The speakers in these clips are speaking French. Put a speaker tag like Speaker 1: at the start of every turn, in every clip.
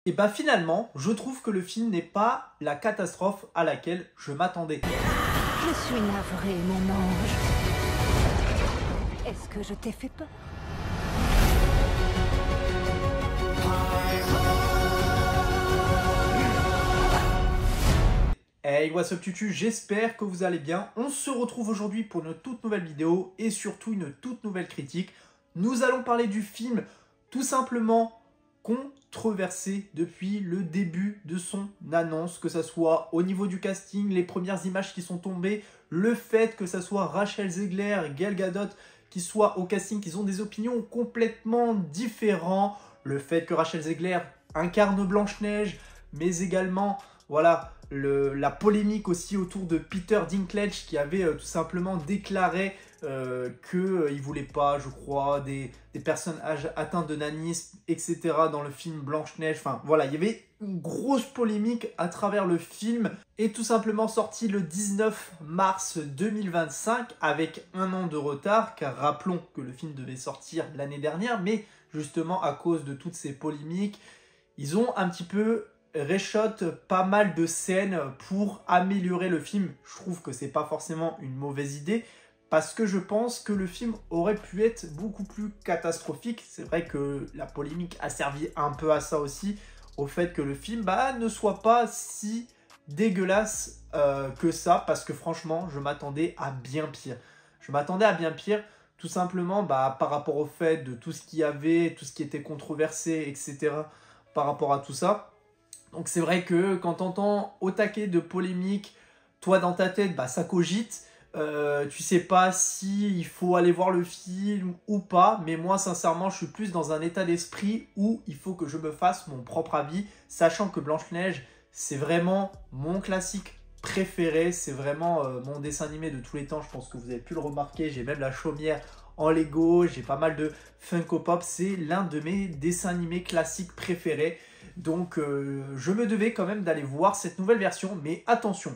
Speaker 1: Et bah finalement, je trouve que le film n'est pas la catastrophe à laquelle je m'attendais.
Speaker 2: Je suis navrée, mon ange. Est-ce que je t'ai fait peur?
Speaker 1: Hey, what's up tutu, j'espère que vous allez bien. On se retrouve aujourd'hui pour une toute nouvelle vidéo et surtout une toute nouvelle critique. Nous allons parler du film tout simplement controversé depuis le début de son annonce, que ce soit au niveau du casting, les premières images qui sont tombées, le fait que ce soit Rachel Zegler, Gal Gadot qui soient au casting, qui ont des opinions complètement différentes, le fait que Rachel Zegler incarne Blanche-Neige, mais également, voilà, la polémique aussi autour de Peter Dinklage qui avait tout simplement déclaré qu'il ne voulait pas, je crois, des personnes atteintes de nanisme, etc. dans le film Blanche-Neige. Enfin, voilà, il y avait une grosse polémique à travers le film et tout simplement sorti le 19 mars 2025 avec un an de retard, car rappelons que le film devait sortir l'année dernière, mais justement à cause de toutes ces polémiques, ils ont un petit peu reshoot pas mal de scènes pour améliorer le film. Je trouve que c'est pas forcément une mauvaise idée parce que je pense que le film aurait pu être beaucoup plus catastrophique. C'est vrai que la polémique a servi un peu à ça aussi, au fait que le film ne soit pas si dégueulasse que ça, parce que franchement je m'attendais à bien pire. Je m'attendais à bien pire tout simplement par rapport au fait de tout ce qu'il y avait, tout ce qui était controversé, etc. par rapport à tout ça. Donc c'est vrai que quand tu entends au taquet de polémique, toi dans ta tête, ça cogite. Tu sais pas si il faut aller voir le film ou pas. Mais moi sincèrement, je suis plus dans un état d'esprit où il faut que je me fasse mon propre avis. Sachant que Blanche-Neige, c'est vraiment mon classique préféré. C'est vraiment mon dessin animé de tous les temps. Je pense que vous avez pu le remarquer. J'ai même la chaumière en Lego. J'ai pas mal de Funko Pop. C'est l'un de mes dessins animés classiques préférés. Donc je me devais quand même d'aller voir cette nouvelle version, mais attention,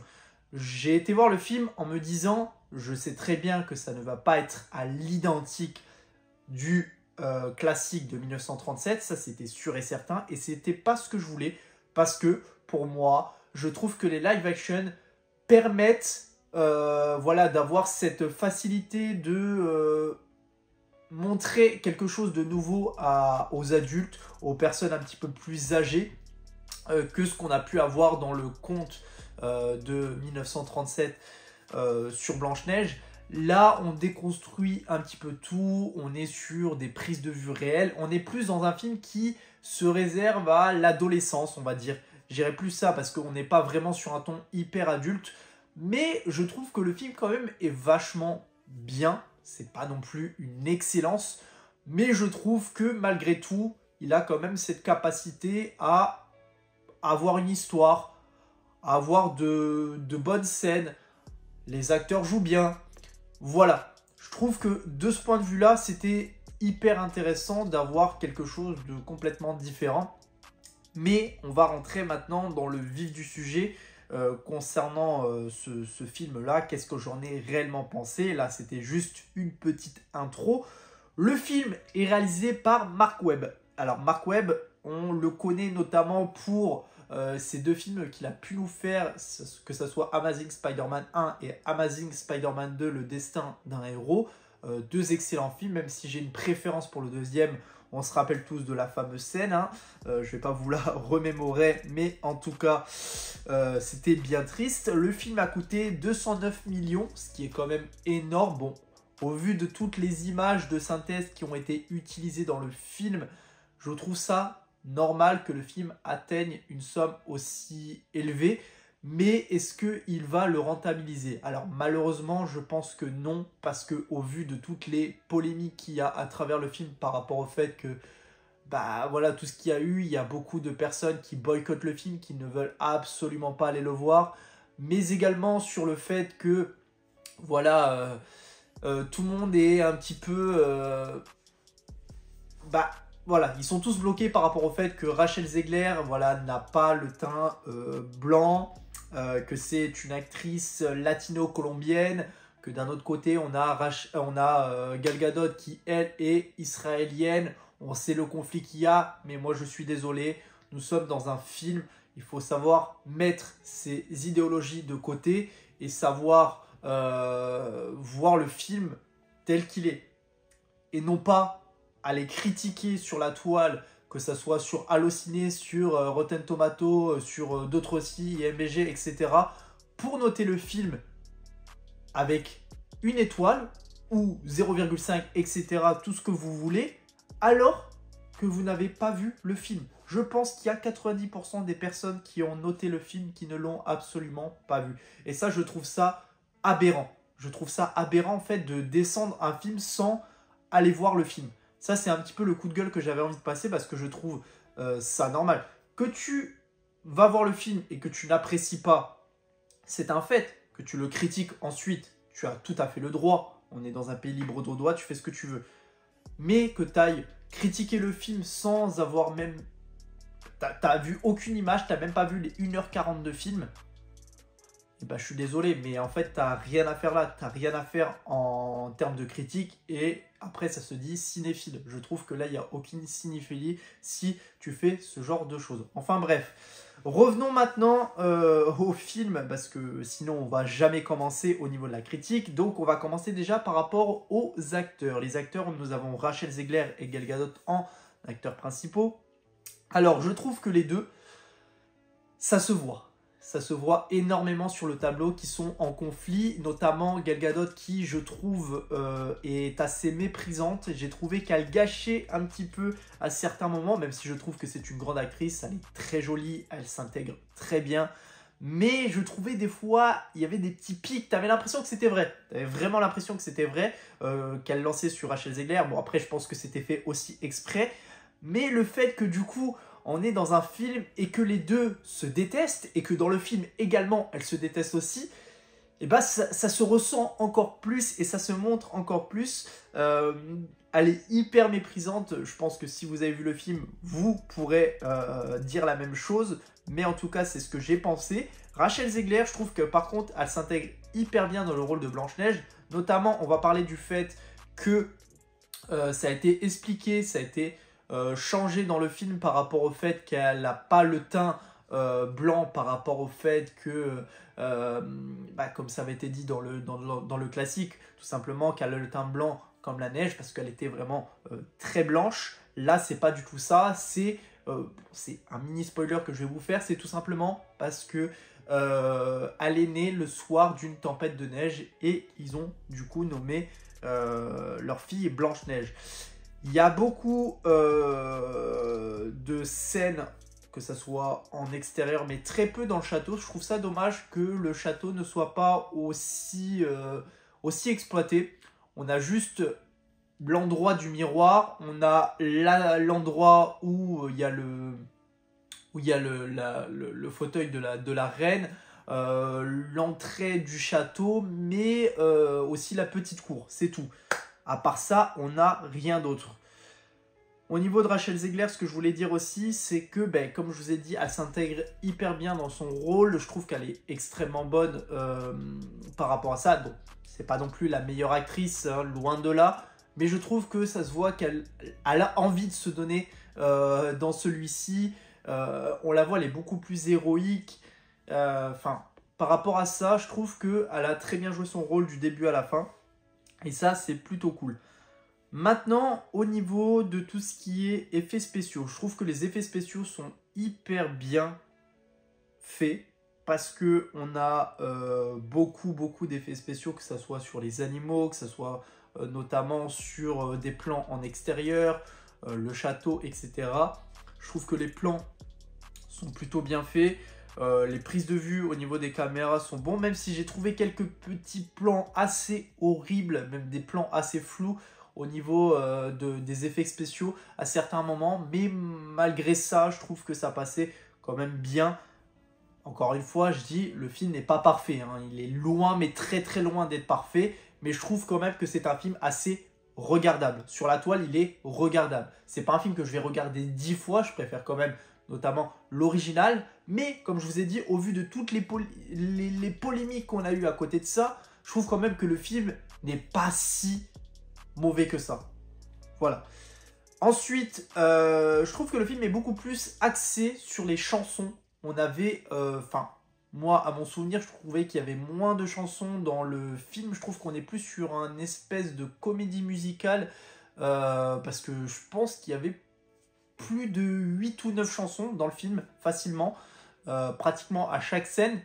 Speaker 1: j'ai été voir le film en me disant, je sais très bien que ça ne va pas être à l'identique du classique de 1937, ça c'était sûr et certain, et c'était pas ce que je voulais, parce que pour moi, je trouve que les live action permettent d'avoir cette facilité de montrer quelque chose de nouveau aux adultes, aux personnes un petit peu plus âgées que ce qu'on a pu avoir dans le conte de 1937 sur Blanche-Neige. Là, on déconstruit un petit peu tout, on est sur des prises de vue réelles, on est plus dans un film qui se réserve à l'adolescence, on va dire. J'irais plus ça parce qu'on n'est pas vraiment sur un ton hyper adulte, mais je trouve que le film quand même est vachement bien. C'est pas non plus une excellence, mais je trouve que malgré tout, il a quand même cette capacité à avoir une histoire, à avoir de bonnes scènes. Les acteurs jouent bien. Voilà, je trouve que de ce point de vue-là, c'était hyper intéressant d'avoir quelque chose de complètement différent. Mais on va rentrer maintenant dans le vif du sujet. Concernant ce film-là, qu'est-ce que j'en ai réellement pensé? Là, c'était juste une petite intro. Le film est réalisé par Mark Webb. Alors, Mark Webb, on le connaît notamment pour ces deux films qu'il a pu nous faire, que ce soit Amazing Spider-Man 1 et Amazing Spider-Man 2, Le Destin d'un héros. Deux excellents films, même si j'ai une préférence pour le deuxième. On se rappelle tous de la fameuse scène, hein. Je ne vais pas vous la remémorer, mais en tout cas, c'était bien triste. Le film a coûté 209 millions, ce qui est quand même énorme. Bon, au vu de toutes les images de synthèse qui ont été utilisées dans le film, je trouve ça normal que le film atteigne une somme aussi élevée. Mais est-ce qu'il va le rentabiliser? Alors malheureusement, je pense que non, parce qu'au vu de toutes les polémiques qu'il y a à travers le film par rapport au fait que, voilà, tout ce qu'il y a eu, il y a beaucoup de personnes qui boycottent le film, qui ne veulent absolument pas aller le voir, mais également sur le fait que, voilà, tout le monde est un petit peu... voilà, ils sont tous bloqués par rapport au fait que Rachel Zegler, voilà, n'a pas le teint blanc, que c'est une actrice latino-colombienne, que d'un autre côté, on a Gal Gadot qui, elle, est israélienne. On sait le conflit qu'il y a, mais moi, je suis désolé. nous sommes dans un film, il faut savoir mettre ses idéologies de côté et savoir voir le film tel qu'il est. Et non pas aller critiquer sur la toile, que ça soit sur Allociné, sur Rotten Tomatoes, sur d'autres sites, IMDb, etc. pour noter le film avec une étoile ou 0,5, etc. tout ce que vous voulez, alors que vous n'avez pas vu le film. Je pense qu'il y a 90% des personnes qui ont noté le film qui ne l'ont absolument pas vu. Et ça, je trouve ça aberrant. Je trouve ça aberrant en fait de descendre un film sans aller voir le film. Ça, c'est un petit peu le coup de gueule que j'avais envie de passer parce que je trouve ça normal. Que tu vas voir le film et que tu n'apprécies pas, c'est un fait. Que tu le critiques ensuite, tu as tout à fait le droit. On est dans un pays libre de droit, tu fais ce que tu veux. Mais que tu ailles critiquer le film sans avoir même... T'as vu aucune image, t'as même pas vu les 1h40 de film. Et bah, je suis désolé, mais en fait, t'as rien à faire là. T'as rien à faire en termes de critique. Et après, ça se dit cinéphile. Je trouve que là, il n'y a aucune cinéphilie si tu fais ce genre de choses. Enfin bref. Revenons maintenant au film, parce que sinon on va jamais commencer au niveau de la critique. Donc on va commencer déjà par rapport aux acteurs. Les acteurs, nous avons Rachel Zegler et Gal Gadot en acteurs principaux. Alors je trouve que les deux, ça se voit. Ça se voit énormément sur le tableau qui sont en conflit, notamment Gal Gadot qui, je trouve, est assez méprisante. J'ai trouvé qu'elle gâchait un petit peu à certains moments, même si je trouve que c'est une grande actrice, elle est très jolie, elle s'intègre très bien. Mais je trouvais des fois, il y avait des petits pics, tu avais l'impression que c'était vrai. Tu avais vraiment l'impression que c'était vrai, qu'elle lançait sur Rachel Zegler. Bon, après, je pense que c'était fait aussi exprès. Mais le fait que du coup, on est dans un film et que les deux se détestent et que dans le film également, elles se détestent aussi, et bah ça se ressent encore plus et ça se montre encore plus. Elle est hyper méprisante. Je pense que si vous avez vu le film, vous pourrez dire la même chose. Mais en tout cas, c'est ce que j'ai pensé. Rachel Zegler, je trouve que par contre, elle s'intègre hyper bien dans le rôle de Blanche-Neige. Notamment, on va parler du fait que ça a été expliqué, ça a été changé dans le film par rapport au fait qu'elle n'a pas le teint blanc, par rapport au fait que, comme ça avait été dit dans le classique, tout simplement qu'elle a le teint blanc comme la neige parce qu'elle était vraiment très blanche. Là, c'est pas du tout ça. C'est un mini spoiler que je vais vous faire. C'est tout simplement parce que elle est née le soir d'une tempête de neige et ils ont du coup nommé leur fille Blanche-Neige. Il y a beaucoup de scènes, que ce soit en extérieur, mais très peu dans le château. Je trouve ça dommage que le château ne soit pas aussi exploité. On a juste l'endroit du miroir, on a l'endroit où il y a le fauteuil de la reine, l'entrée du château, mais aussi la petite cour, c'est tout. À part ça, on n'a rien d'autre. Au niveau de Rachel Zegler, ce que je voulais dire aussi, c'est que, comme je vous ai dit, elle s'intègre hyper bien dans son rôle. Je trouve qu'elle est extrêmement bonne par rapport à ça. Donc, c'est pas non plus la meilleure actrice, hein, loin de là. Mais je trouve que ça se voit qu'elle a envie de se donner dans celui-ci. On la voit, elle est beaucoup plus héroïque. Par rapport à ça, je trouve qu'elle a très bien joué son rôle du début à la fin. Et ça, c'est plutôt cool. Maintenant, au niveau de tout ce qui est effets spéciaux, je trouve que les effets spéciaux sont hyper bien faits. Parce qu'on a beaucoup d'effets spéciaux, que ce soit sur les animaux, que ce soit notamment sur des plans en extérieur, le château, etc. Je trouve que les plans sont plutôt bien faits. Les prises de vue au niveau des caméras sont bons, même si j'ai trouvé quelques petits plans assez horribles, même des plans assez flous au niveau des effets spéciaux à certains moments. Mais malgré ça, je trouve que ça passait quand même bien. Encore une fois, je dis, le film n'est pas parfait, hein. Il est loin, mais très loin d'être parfait. Mais je trouve quand même que c'est un film assez regardable. Sur la toile, il est regardable. C'est pas un film que je vais regarder 10 fois, je préfère quand même notamment l'original. Mais comme je vous ai dit, au vu de toutes les polémiques qu'on a eues à côté de ça, je trouve quand même que le film n'est pas si mauvais que ça. Voilà. Ensuite, je trouve que le film est beaucoup plus axé sur les chansons. On avait, moi, à mon souvenir, je trouvais qu'il y avait moins de chansons dans le film. Je trouve qu'on est plus sur un espèce de comédie musicale, parce que je pense qu'il y avait plus de 8 ou 9 chansons dans le film, facilement, pratiquement à chaque scène.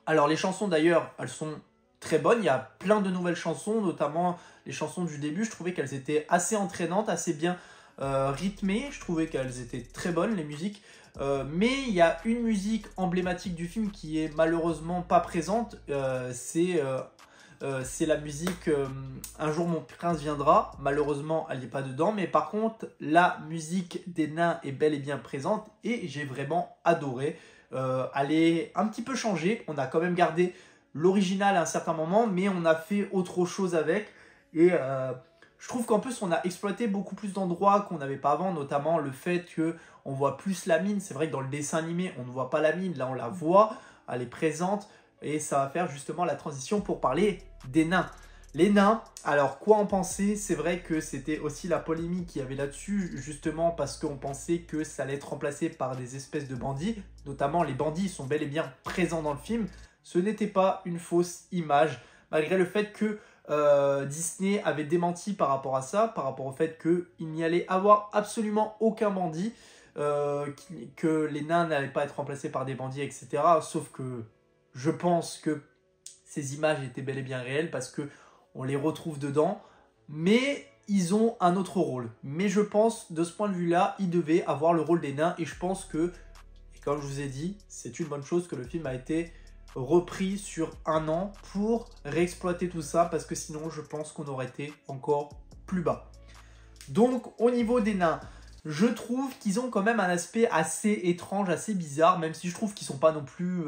Speaker 1: Alors les chansons d'ailleurs, elles sont très bonnes, il y a plein de nouvelles chansons, notamment les chansons du début, je trouvais qu'elles étaient assez entraînantes, assez bien rythmées, je trouvais qu'elles étaient très bonnes les musiques, mais il y a une musique emblématique du film qui est malheureusement pas présente, c'est la musique Un jour mon prince viendra. Malheureusement elle n'est pas dedans, mais par contre la musique des nains est bel et bien présente et j'ai vraiment adoré. Elle est un petit peu changée, on a quand même gardé l'original à un certain moment, mais on a fait autre chose avec et je trouve qu'en plus on a exploité beaucoup plus d'endroits qu'on n'avait pas avant, notamment le fait qu'on voit plus la mine. C'est vrai que dans le dessin animé on ne voit pas la mine, là on la voit, elle est présente. Et ça va faire justement la transition pour parler des nains. Les nains, alors quoi en penser? C'est vrai que c'était aussi la polémique qu'il y avait là-dessus, justement parce qu'on pensait que ça allait être remplacé par des espèces de bandits. Notamment les bandits sont bel et bien présents dans le film. Ce n'était pas une fausse image, malgré le fait que Disney avait démenti par rapport à ça, par rapport au fait qu'il n'y allait avoir absolument aucun bandit, que les nains n'allaient pas être remplacés par des bandits, etc. Sauf que je pense que ces images étaient bel et bien réelles parce qu'on les retrouve dedans, mais ils ont un autre rôle. Mais je pense, de ce point de vue-là, ils devaient avoir le rôle des nains et je pense que, et comme je vous ai dit, c'est une bonne chose que le film a été repris sur 1 an pour réexploiter tout ça parce que sinon, je pense qu'on aurait été encore plus bas. Donc, au niveau des nains, je trouve qu'ils ont quand même un aspect assez étrange, assez bizarre, même si je trouve qu'ils sont pas non plus,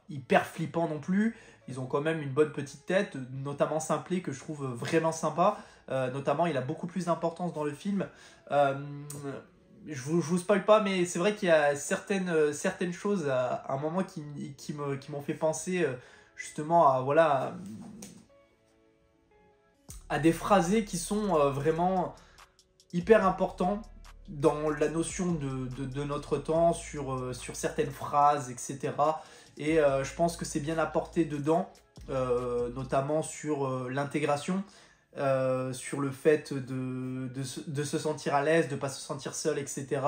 Speaker 1: hyper flippants non plus. Ils ont quand même une bonne petite tête, notamment Simplet que je trouve vraiment sympa. Notamment, il a beaucoup plus d'importance dans le film. Je vous spoil pas, mais c'est vrai qu'il y a certaines choses à un moment qui m'ont fait penser justement à des phrasés qui sont vraiment hyper importants dans la notion de notre temps, sur certaines phrases, etc. Et je pense que c'est bien apporté dedans, notamment sur l'intégration, sur le fait de se sentir à l'aise, de ne pas se sentir seul, etc.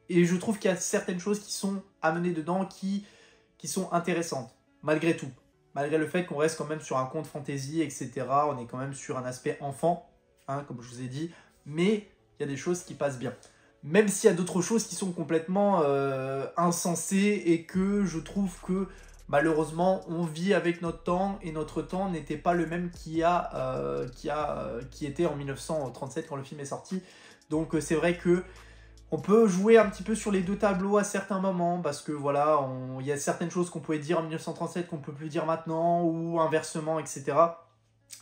Speaker 1: Et je trouve qu'il y a certaines choses qui sont amenées dedans qui sont intéressantes, malgré tout. Malgré le fait qu'on reste quand même sur un conte fantasy, etc. On est quand même sur un aspect enfant, hein, comme je vous ai dit. Mais il y a des choses qui passent bien. Même s'il y a d'autres choses qui sont complètement insensées et que je trouve que malheureusement on vit avec notre temps et notre temps n'était pas le même qui était en 1937 quand le film est sorti. Donc c'est vrai que on peut jouer un petit peu sur les deux tableaux à certains moments parce que voilà, il y a certaines choses qu'on pouvait dire en 1937 qu'on ne peut plus dire maintenant ou inversement, etc.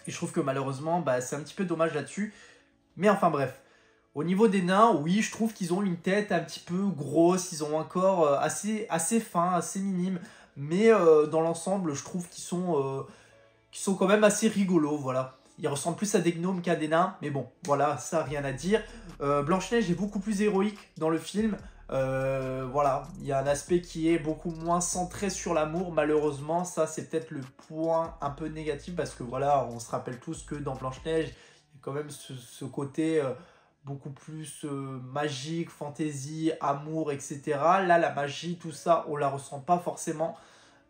Speaker 1: Et je trouve que malheureusement, c'est un petit peu dommage là-dessus. Mais enfin bref. Au niveau des nains, oui, je trouve qu'ils ont une tête un petit peu grosse, ils ont un corps assez fin, assez minime. Mais dans l'ensemble, je trouve qu'ils sont quand même assez rigolos, voilà. Ils ressemblent plus à des gnomes qu'à des nains, mais bon, voilà, ça, rien à dire. Blanche-Neige est beaucoup plus héroïque dans le film. Voilà, il y a un aspect qui est beaucoup moins centré sur l'amour, malheureusement. Ça, c'est peut-être le point un peu négatif, parce que voilà, on se rappelle tous que dans Blanche-Neige, il y a quand même ce côté beaucoup plus magique, fantaisie, amour, etc. Là, la magie, tout ça, on la ressent pas forcément.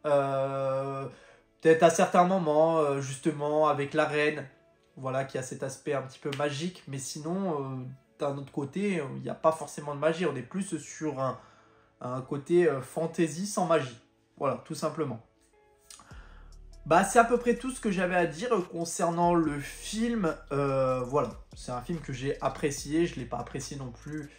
Speaker 1: Peut-être à certains moments, justement, avec la reine, voilà, qui a cet aspect un petit peu magique. Mais sinon, d'un autre côté, il n'y a pas forcément de magie. On est plus sur un côté fantaisie sans magie. Voilà, tout simplement. C'est à peu près tout ce que j'avais à dire concernant le film. Voilà, c'est un film que j'ai apprécié. Je ne l'ai pas apprécié non plus.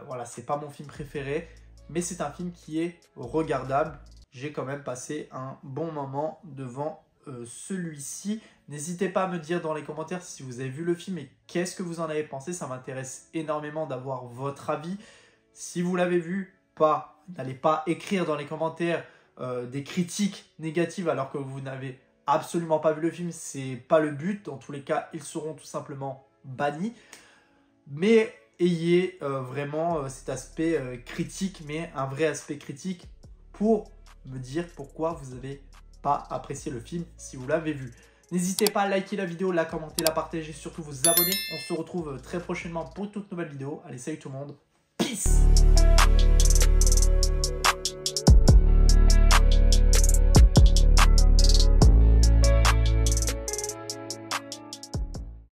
Speaker 1: Voilà, c'est pas mon film préféré. Mais c'est un film qui est regardable. J'ai quand même passé un bon moment devant celui-ci. N'hésitez pas à me dire dans les commentaires si vous avez vu le film et qu'est-ce que vous en avez pensé. Ça m'intéresse énormément d'avoir votre avis. Si vous l'avez vu, n'allez pas écrire dans les commentaires des critiques négatives alors que vous n'avez absolument pas vu le film. C'est pas le but. Dans tous les cas, ils seront tout simplement bannis. mais ayez vraiment cet aspect critique, mais un vrai aspect critique pour me dire pourquoi vous n'avez pas apprécié le film si vous l'avez vu. N'hésitez pas à liker la vidéo, la commenter, la partager, surtout vous abonner. On se retrouve très prochainement pour une toute nouvelle vidéo. Allez, salut tout le monde. Peace!